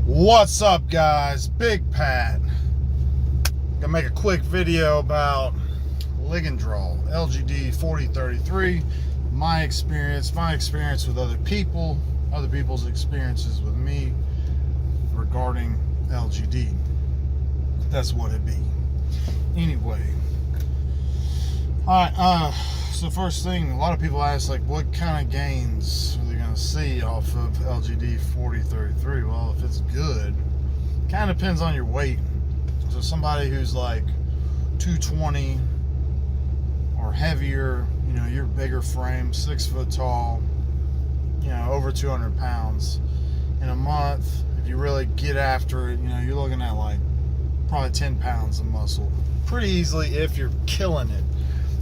What's up, guys? Big Pat. Gonna make a quick video about ligandrol, LGD 4033. My experience with other people, other people's experiences with me regarding LGD. That's what it be. Anyway, all right. So first thing, a lot of people ask, like, what kind of gains are they going to see off of LGD 4033? Well, if it's good, kind of depends on your weight. So somebody who's like 220 or heavier, you know, you're bigger frame, 6 foot tall, you know, over 200 pounds. In a month, if you really get after it, you know, you're looking at like probably 10 pounds of muscle pretty easily if you're killing it.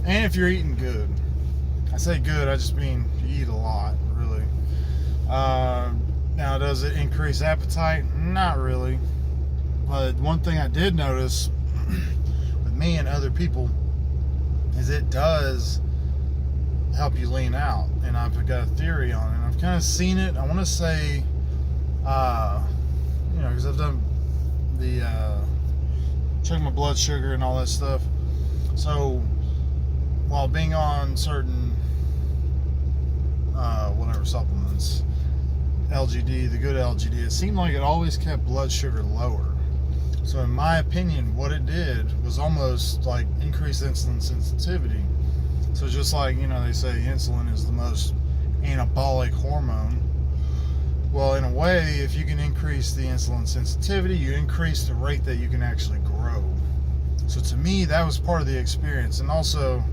And if you're eating good. I say good, I just mean you eat a lot, really. Now, does it increase appetite? Not really. But one thing I did notice with me and other people is it does help you lean out. And I've got a theory on it. And I've kind of seen it. I want to say, you know, because I've done the checking my blood sugar and all that stuff. So, while being on certain whatever supplements, LGD, the good LGD, it seemed like it always kept blood sugar lower. So in my opinion, what it did was almost like increase insulin sensitivity. So just like, you know, they say insulin is the most anabolic hormone. Well, in a way, if you can increase the insulin sensitivity, you increase the rate that you can actually grow. So to me, that was part of the experience. And also,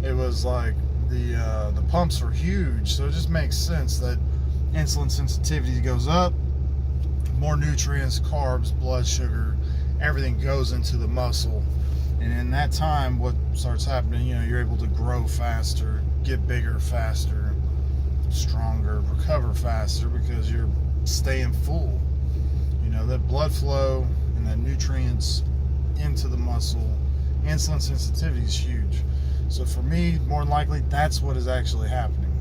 it was like the pumps were huge, so it just makes sense that insulin sensitivity goes up, more nutrients, carbs, blood sugar, everything goes into the muscle, and in that time, what starts happening, you know, you're able to grow faster, get bigger faster, stronger, recover faster because you're staying full. You know, that blood flow and that nutrients into the muscle, insulin sensitivity is huge. So for me, more than likely, that's what is actually happening.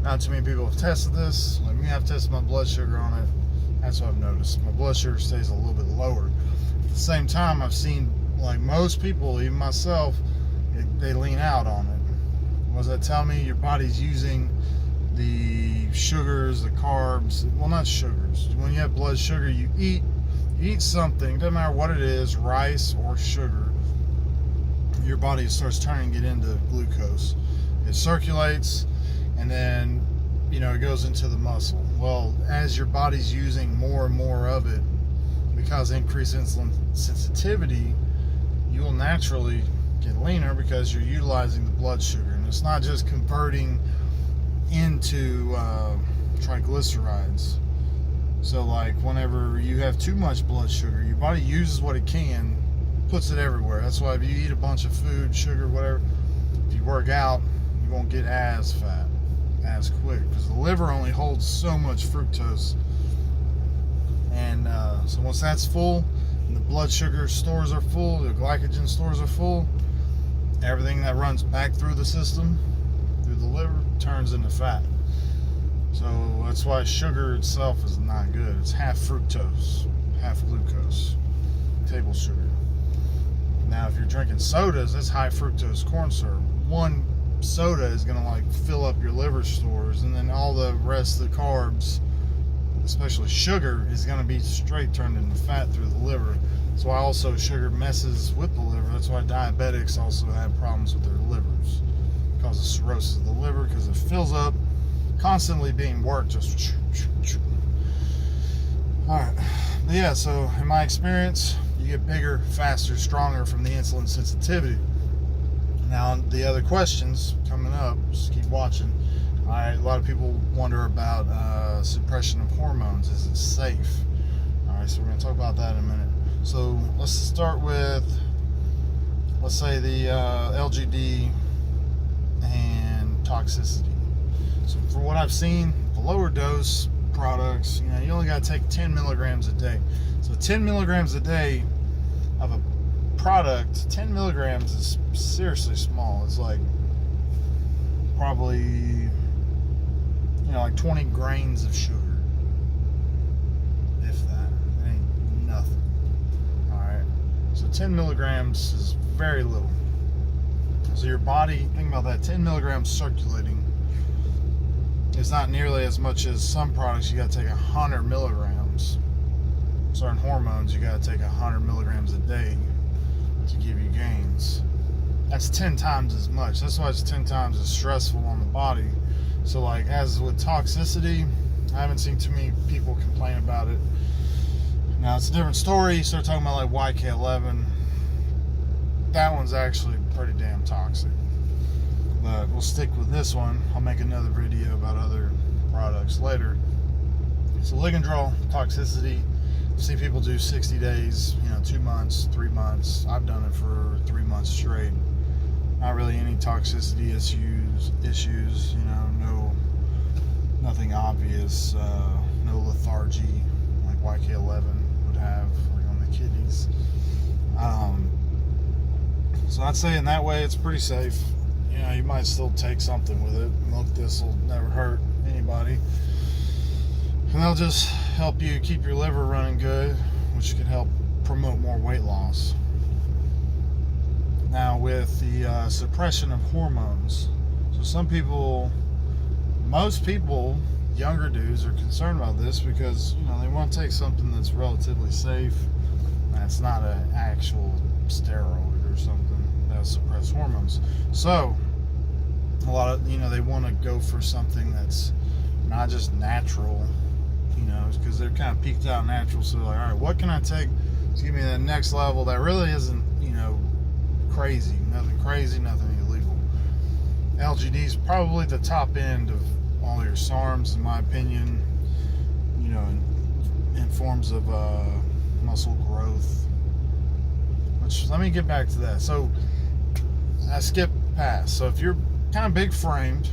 Not too many people have tested this. Like me, I've tested my blood sugar on it. That's what I've noticed. My blood sugar stays a little bit lower. At the same time, I've seen, like most people, even myself, they lean out on it. What does that tell me? Your body's using the sugars, the carbs. Well, not sugars. When you have blood sugar, you eat something, doesn't matter what it is, rice or sugar, your body starts turning it into glucose. It circulates, and then, you know, it goes into the muscle. Well, as your body's using more and more of it, because of increased insulin sensitivity, you will naturally get leaner because you're utilizing the blood sugar. And it's not just converting into triglycerides. So like whenever you have too much blood sugar, your body uses what it can, puts it everywhere. That's why if you eat a bunch of food, sugar, whatever, if you work out, you won't get as fat as quick because the liver only holds so much fructose. And so once that's full and the blood sugar stores are full, the glycogen stores are full, everything that runs back through the system, through the liver, turns into fat. So that's why sugar itself is not good. It's half fructose, half glucose, table sugar. Now, if you're drinking sodas, that's high fructose corn syrup. One soda is going to like fill up your liver stores, and then all the rest of the carbs, especially sugar, is going to be straight turned into fat through the liver. That's why also sugar messes with the liver. That's why diabetics also have problems with their livers. It causes cirrhosis of the liver because it fills up, constantly being worked. Just all right. But yeah, so in my experience, you get bigger, faster, stronger from the insulin sensitivity. Now, the other questions coming up, just keep watching. All right, a lot of people wonder about suppression of hormones. Is it safe? All right, so we're going to talk about that in a minute. So let's start with, let's say the LGD and toxicity. So for what I've seen, the lower dose products, you know, you only got to take 10 milligrams a day. So 10 milligrams a day of a product, 10 milligrams is seriously small. It's like probably, you know, like 20 grains of sugar. So 10 milligrams is very little. So your body, think about that, 10 milligrams circulating is not nearly as much as some products. You got to take 100 milligrams. Certain hormones, you got to take 100 milligrams a day to give you gains. That's 10 times as much. That's why it's 10 times as stressful on the body. So like, as with toxicity, I haven't seen too many people complain about it. Now it's a different story. You start talking about like YK11. That one's actually pretty damn toxic. But we'll stick with this one. I'll make another video about other products later. So ligandrol, toxicity. I've seen people do 60 days, 2 months, 3 months. I've done it for 3 months straight. Not really any toxicity issues, nothing obvious, no lethargy like YK11 would have, like on the kidneys. So I'd say in that way it's pretty safe. You might still take something with it. Milk thistle never hurt anybody. And they'll just help you keep your liver running good, which can help promote more weight loss. Now with the suppression of hormones, so most people, younger dudes, are concerned about this because they want to take something that's relatively safe, and it's not an actual steroid or something that suppress hormones. So a lot of they want to go for something that's not just natural, because they're kind of peaked out natural. So they're like, all right, what can I take to give me that next level that really isn't crazy, nothing illegal. LGD is probably the top end of all your SARMs, in my opinion, in forms of muscle growth, which, let me get back to that. So I skipped past. So if you're kind of big framed,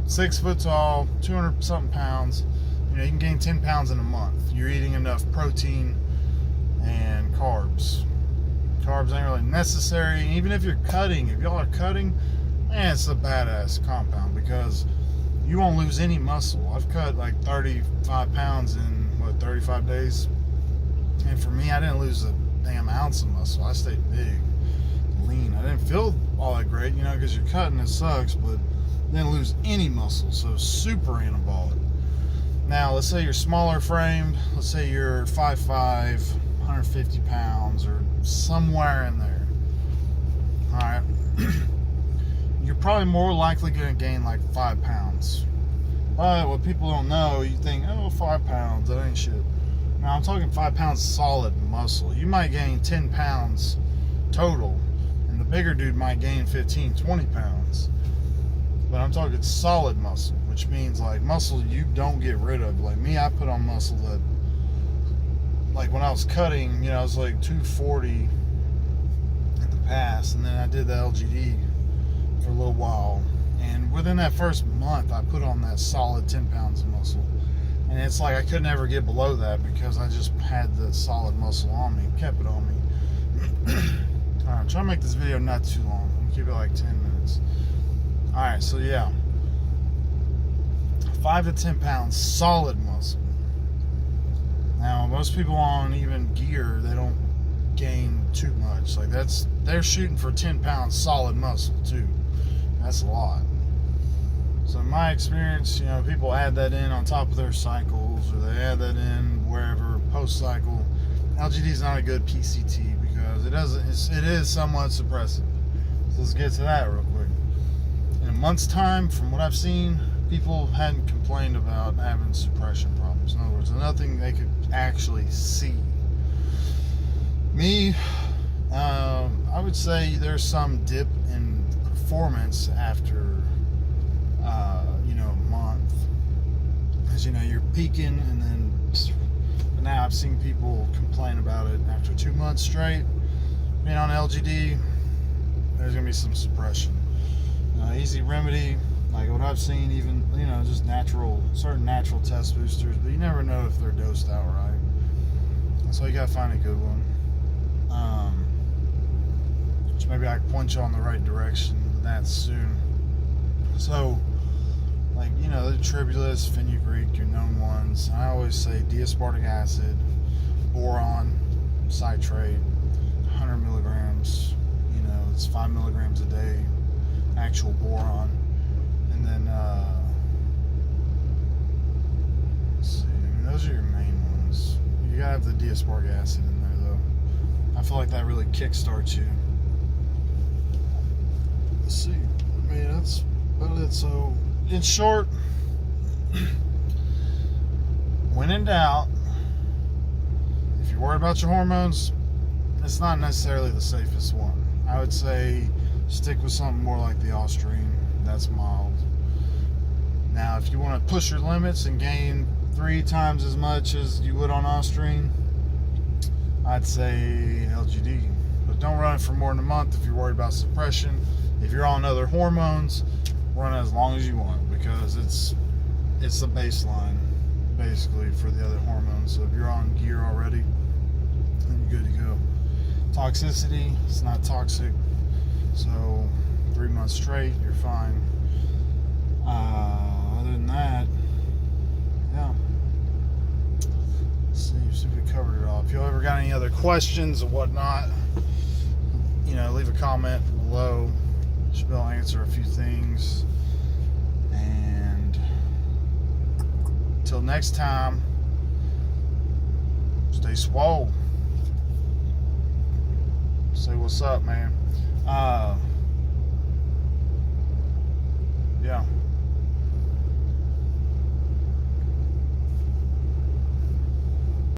6 foot tall, 200 something pounds, you can gain 10 pounds in a month. You're eating enough protein and carbs. Carbs ain't really necessary. Even if you're cutting, if y'all are cutting, it's a badass compound because you won't lose any muscle. I've cut like 35 pounds in 35 days, and for me, I didn't lose a damn ounce of muscle. I stayed big, lean. I didn't feel all that great, because you're cutting, it sucks, but didn't lose any muscle. So super anabolic. Now let's say you're smaller framed. Let's say you're 5'5", 150 pounds, or somewhere in there. All right. You're probably more likely going to gain like 5 pounds. But what people don't know, you think, 5 pounds, that ain't shit. Now I'm talking 5 pounds solid muscle. You might gain 10 pounds total, and the bigger dude might gain 15, 20 pounds. But I'm talking solid muscle, which means like muscle you don't get rid of. Like me, I put on muscle that, like when I was cutting, I was like 240 in the past, and then I did the LGD for a little while, and within that first month I put on that solid 10 pounds of muscle, and it's like I could never get below that because I just had the solid muscle on me, kept it on me. Alright, I'm trying to make this video not too long. I'm gonna keep it like 10 minutes. Alright, so yeah, 5 to 10 pounds solid muscle. Now most people on even gear, they don't gain too much. Like they're shooting for 10 pounds solid muscle too. That's a lot. So in my experience, people add that in on top of their cycles, or they add that in wherever post cycle. LGD is not a good PCT because it is somewhat suppressive. So let's get to that real quick. In a month's time, from what I've seen, people hadn't complained about having suppression problems. In other words, nothing they could actually see. Me, I would say there's some dip in performance after a month, as you're peaking, and then but now I've seen people complain about it after 2 months straight being on LGD. There's gonna be some suppression. Easy remedy, like what I've seen, even just certain natural test boosters, but you never know if they're dosed out right. So you gotta find a good one. Which maybe I can point you on the right direction with that soon. So, like, the tribulus, fenugreek, your known ones. I always say D-aspartic acid, boron, citrate, 100 milligrams. You know, it's 5 milligrams a day, actual boron. And then, let's see, I mean, those are your main ones. You gotta have the D-aspartic acid in there, though. I feel like that really kickstarts you. Let's see. I mean, that's about it. So, in short, when in doubt, if you're worried about your hormones, it's not necessarily the safest one. I would say stick with something more like the ostarine. That's mild. Now, if you want to push your limits and gain 3 times as much as you would on ostarine, I'd say LGD. But don't run it for more than a month if you're worried about suppression. If you're on other hormones, run it as long as you want, because it's the baseline basically for the other hormones. So if you're on gear already, then you're good to go. Toxicity, it's not toxic, so 3 months straight, you're fine. Other than that, yeah. Let's see if we covered it all. If you ever got any other questions or whatnot, you know, leave a comment below. Should be able to answer a few things. And until next time, stay swole. Say what's up, man. Yeah.